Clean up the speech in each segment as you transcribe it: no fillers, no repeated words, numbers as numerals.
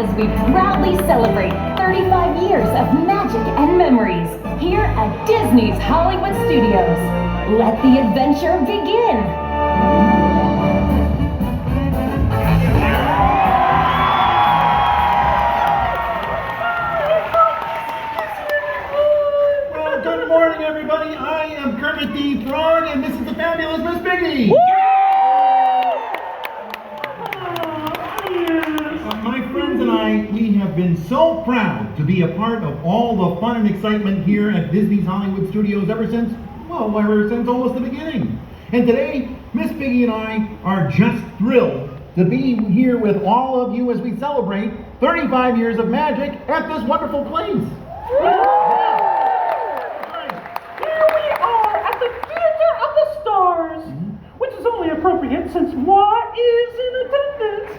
as we proudly celebrate 35 years of magic and memories here at Disney's Hollywood Studios. Let the adventure begin. Good morning, everybody. I am Kermit the Frog, and this is the fabulous Miss Piggy. My friends and I, we have been so proud to be a part of all the fun and excitement here at Disney's Hollywood Studios ever since almost the beginning. And today, Miss Piggy and I are just thrilled to be here with all of you as we celebrate 35 years of magic at this wonderful place. Which is only appropriate since Moi is in attendance.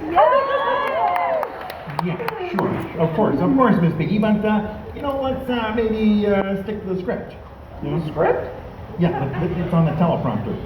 Yeah, sure. Of course, Miss Piggy. But, let's maybe stick to the script. The script? Yeah, it's on the teleprompter.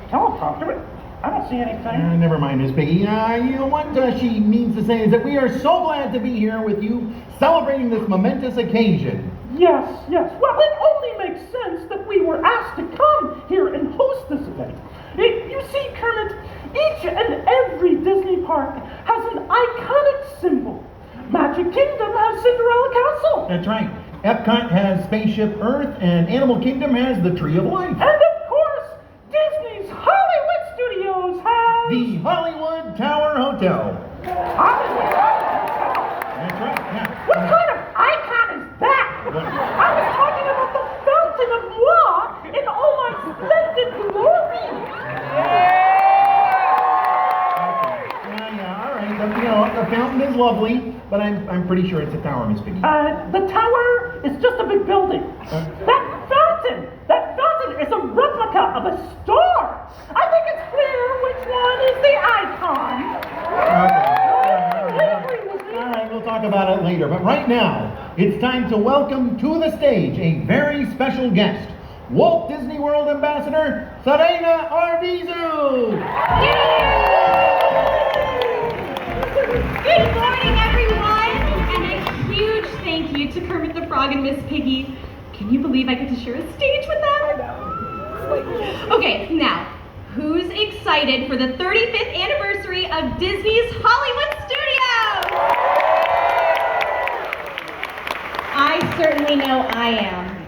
Teleprompter? I don't see anything. Never mind, Miss Piggy. What she means to say is that we are so glad to be here with you, celebrating this momentous occasion. Yes. Well, it only makes sense that we were asked to come here and host this event. You see, Kermit, each and every Disney park has an iconic symbol. Magic Kingdom has Cinderella Castle. That's right. Epcot has Spaceship Earth, and Animal Kingdom has the Tree of Life. And of course, Disney's Hollywood Studios has... the Hollywood Tower Hotel. Hollywood Tower Hotel? That's right, yeah. What kind of icon is that? I was talking about the Fountain of Moi in all my splendid glory. Yeah, all right. The fountain is lovely, but I'm pretty sure it's a tower, Miss Piggy. The tower is just a big building. That fountain is a replica of a star. I think it's clear which one is the icon. All right, we'll talk about it later. But right now, it's time to welcome to the stage a very special guest, Walt Disney World Ambassador Serena Arvizu. Good morning, everyone, and a huge thank you to Kermit the Frog and Miss Piggy. Can you believe I get to share a stage with them? Okay, now, who's excited for the 35th anniversary of Disney's Hollywood Studios? I certainly know I am.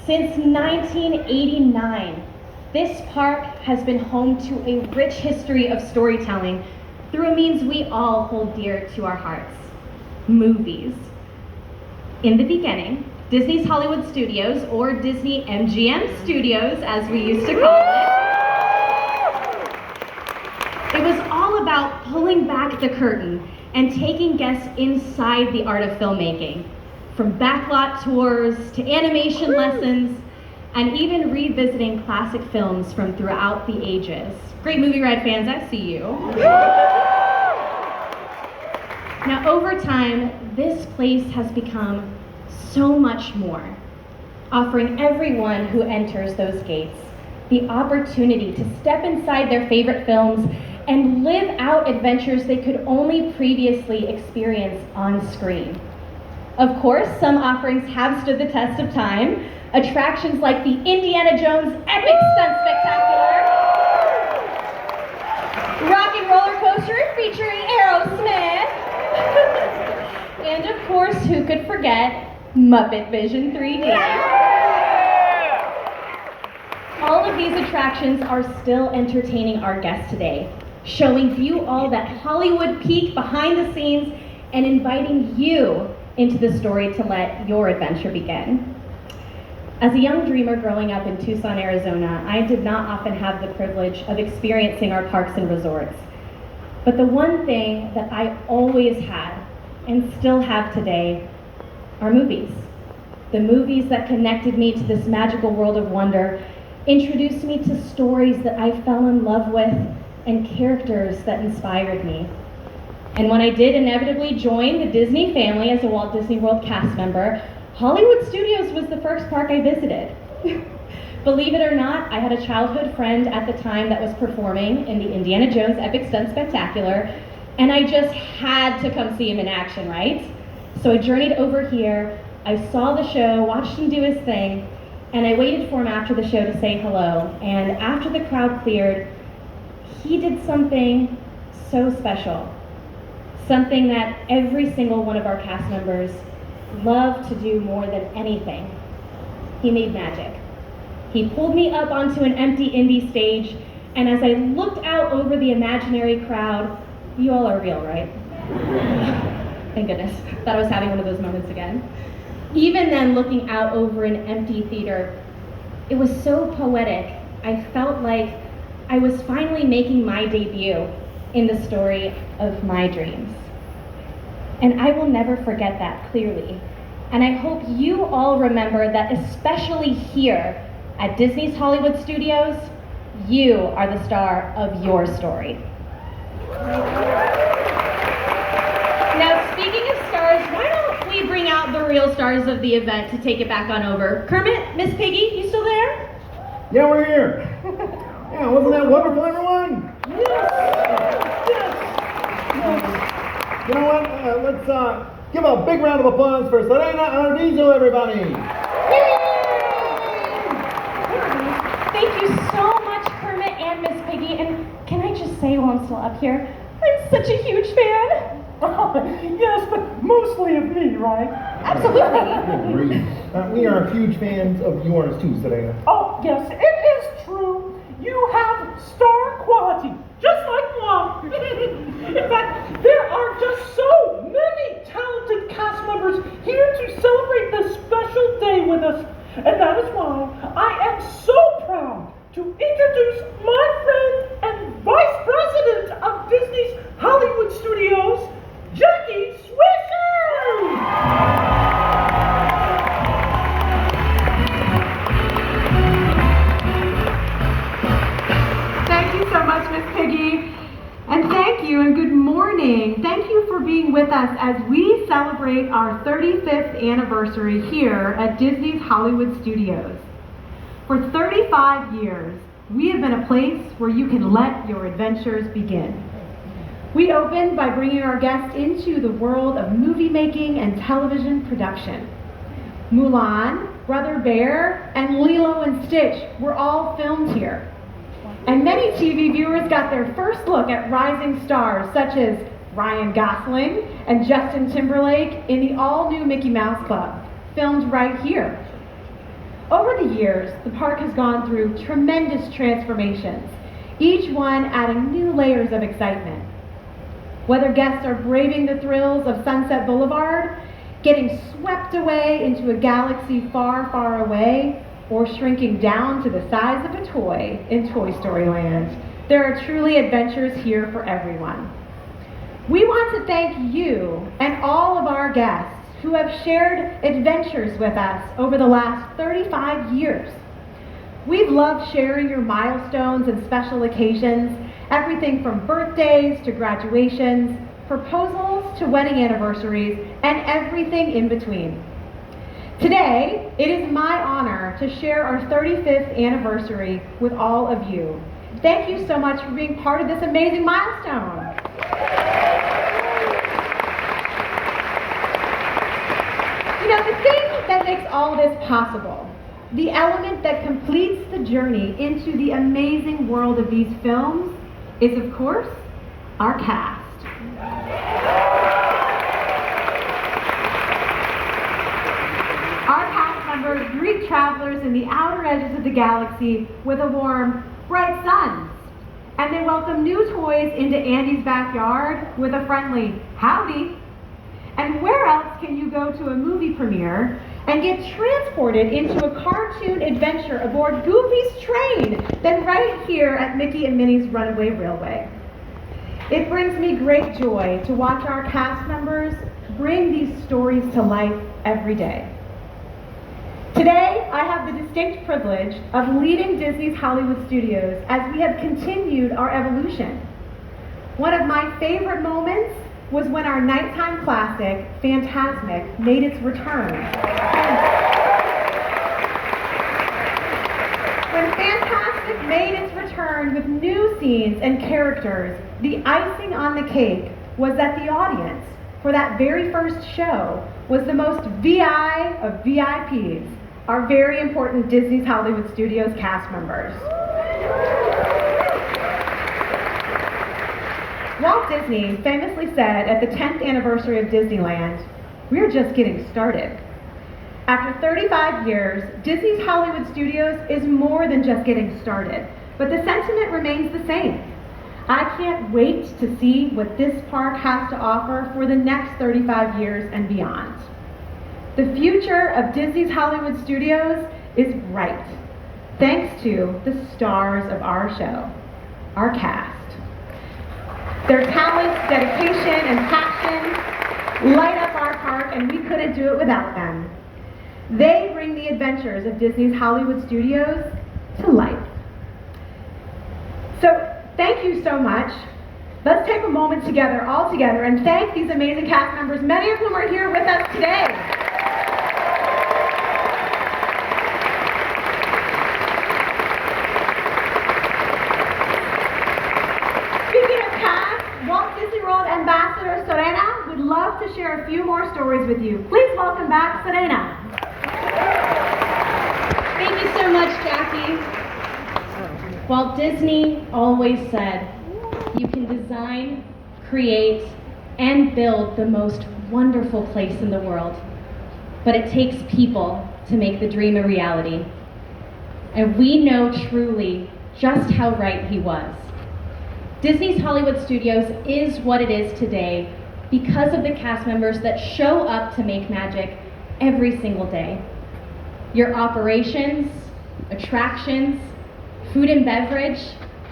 Since 1989, this park has been home to a rich history of storytelling through a means we all hold dear to our hearts: movies. In the beginning, Disney's Hollywood Studios, or Disney MGM Studios as we used to call it was all about pulling back the curtain and taking guests inside the art of filmmaking, from backlot tours to animation lessons, and even revisiting classic films from throughout the ages. Great Movie Ride fans, I see you. Now, over time, this place has become so much more, offering everyone who enters those gates the opportunity to step inside their favorite films and live out adventures they could only previously experience on screen. Of course, some offerings have stood the test of time. Attractions like the Indiana Jones Epic Stunt Spectacular, Rock and Roller Coaster featuring Aerosmith, and of course, who could forget Muppet Vision 3D. All of these attractions are still entertaining our guests today, showing you all that Hollywood peek behind the scenes and inviting you into the story to let your adventure begin. As a young dreamer growing up in Tucson, Arizona, I did not often have the privilege of experiencing our parks and resorts. But the one thing that I always had, and still have today, are movies. The movies that connected me to this magical world of wonder, introduced me to stories that I fell in love with, and characters that inspired me. And when I did inevitably join the Disney family as a Walt Disney World cast member, Hollywood Studios was the first park I visited. Believe it or not, I had a childhood friend at the time that was performing in the Indiana Jones Epic Stunt Spectacular, And I just had to come see him in action, right? So I journeyed over here, I saw the show, watched him do his thing, and I waited for him after the show to say hello. And after the crowd cleared, he did something so special. Something that every single one of our cast members love to do more than anything. He made magic. He pulled me up onto an empty indie stage, and as I looked out over the imaginary crowd, you all are real, right? Thank goodness. Thought I was having one of those moments again. Even then, looking out over an empty theater, it was so poetic. I felt like I was finally making my debut in the story of my dreams. And I will never forget that clearly. And I hope you all remember that, especially here at Disney's Hollywood Studios, you are the star of your story. Now, speaking of stars, why don't we bring out the real stars of the event to take it back on over? Kermit, Miss Piggy, you still there? Yeah, we're here. Yeah, wasn't that wonderful, everyone? You know what? Let's give a big round of applause for Serena Arvizo, everybody. Thank you so much, Kermit and Miss Piggy. And can I just say while I'm still up here, I'm such a huge fan. Yes, but mostly of me, right? Absolutely. We are huge fans of yours too, Serena. Oh, yes, it is true. You have star quality, just like Mom. In fact, there are just so many talented cast members here to celebrate this special day with us. And that is why I am so proud to introduce my friend and Vice President of Disney's Hollywood Studios, Jackie Swisher! Thank you so much, Miss Piggy. And thank you and good morning. Thank you for being with us as we celebrate our 35th anniversary here at Disney's Hollywood Studios. For 35 years, we have been a place where you can let your adventures begin. We opened by bringing our guests into the world of movie making and television production. Mulan, Brother Bear, and Lilo and Stitch were all filmed here. And many TV viewers got their first look at rising stars such as Ryan Gosling and Justin Timberlake in the all-new Mickey Mouse Club, filmed right here. Over the years, the park has gone through tremendous transformations, each one adding new layers of excitement. Whether guests are braving the thrills of Sunset Boulevard, getting swept away into a galaxy far, far away, or shrinking down to the size of a toy in Toy Story Land, there are truly adventures here for everyone. We want to thank you and all of our guests who have shared adventures with us over the last 35 years. We've loved sharing your milestones and special occasions, everything from birthdays to graduations, proposals to wedding anniversaries, and everything in between. Today, it is my honor to share our 35th anniversary with all of you. Thank you so much for being part of this amazing milestone. You know, the thing that makes all this possible, the element that completes the journey into the amazing world of these films, is of course, our cast. Our cast members greet travelers in the outer edges of the galaxy with a warm, bright sun. And they welcome new toys into Andy's backyard with a friendly howdy. And where else can you go to a movie premiere and get transported into a cartoon adventure aboard Goofy's train than right here at Mickey and Minnie's Runaway Railway? It brings me great joy to watch our cast members bring these stories to life every day. Today, I have the distinct privilege of leading Disney's Hollywood Studios as we have continued our evolution. One of my favorite moments was when our nighttime classic, Fantasmic, made its return. When Fantasmic made its return with new scenes and characters, the icing on the cake was that the audience for that very first show was the most VI of VIPs, our very important Disney's Hollywood Studios cast members. Walt Disney famously said at the 10th anniversary of Disneyland, "We're just getting started." After 35 years, Disney's Hollywood Studios is more than just getting started, but the sentiment remains the same. I can't wait to see what this park has to offer for the next 35 years and beyond. The future of Disney's Hollywood Studios is bright, thanks to the stars of our show, our cast. Their talent, dedication, and passion light up our park, and we couldn't do it without them. They bring the adventures of Disney's Hollywood Studios to life. So, thank you so much. Let's take a moment together, all together, and thank these amazing cast members, many of whom are here with us today. Speaking of cast, Walt Disney World Ambassador Serena would love to share a few more stories with you. Please welcome back Serena. Thank you so much, Jackie. Walt Disney always said, you can design, create, and build the most wonderful place in the world, but it takes people to make the dream a reality. And we know truly just how right he was. Disney's Hollywood Studios is what it is today because of the cast members that show up to make magic every single day. Your operations, attractions, food and beverage,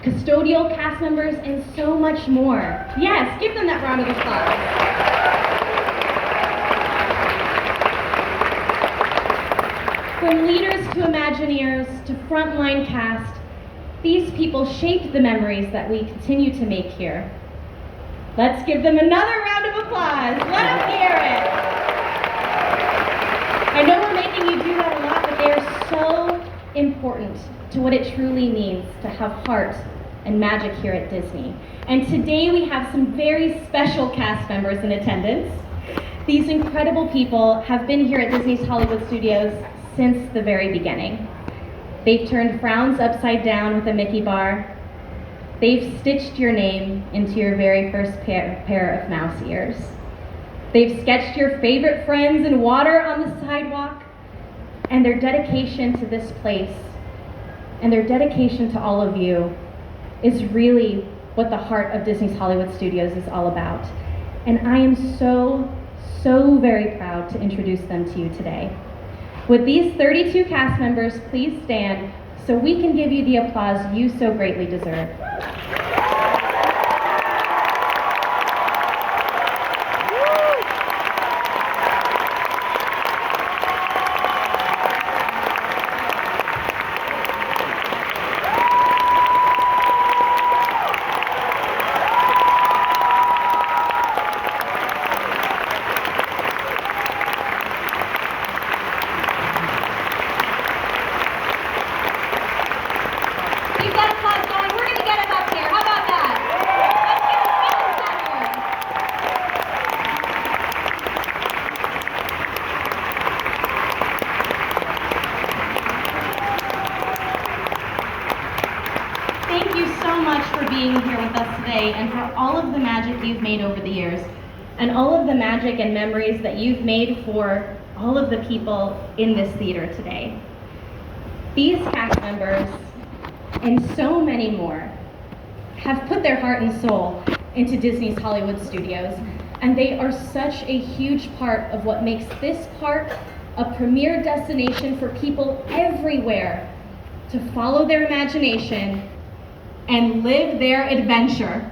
custodial cast members, and so much more. Yes, give them that round of applause. From leaders to Imagineers to frontline cast, these people shaped the memories that we continue to make here. Let's give them another round of applause. Let them hear it. I know we're making you do that a lot, but they are so important to what it truly means to have heart and magic here at Disney. And today we have some very special cast members in attendance. These incredible people have been here at Disney's Hollywood Studios since the very beginning. They've turned frowns upside down with a Mickey bar. They've stitched your name into your very first pair of mouse ears. They've sketched your favorite friends in water on the sidewalk. And their dedication to this place and their dedication to all of you is really what the heart of Disney's Hollywood Studios is all about. And I am so, so very proud to introduce them to you today. Would these 32 cast members please stand so we can give you the applause you so greatly deserve. And for all of the magic you've made over the years, and all of the magic and memories that you've made for all of the people in this theater today. These cast members, and so many more, have put their heart and soul into Disney's Hollywood Studios, and they are such a huge part of what makes this park a premier destination for people everywhere to follow their imagination and live their adventure.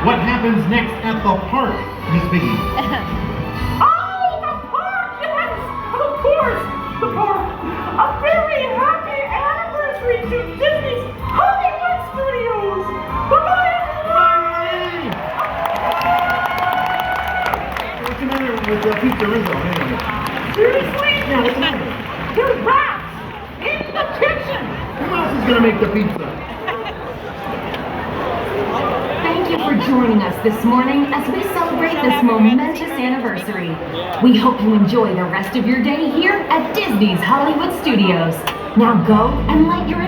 What happens next at the park, Miss Piggy? Oh, the park! Yes, of course, the park. A very happy anniversary to Disney's Hollywood Studios. Bye-bye, everyone. What's the matter with Pizza Rizzo, anyway? Seriously? Yeah, what's the matter? There's rats in the kitchen. Who else is gonna make the pizza? Thank you for joining us this morning as we celebrate this momentous anniversary. We hope you enjoy the rest of your day here at Disney's Hollywood Studios. Now go and light your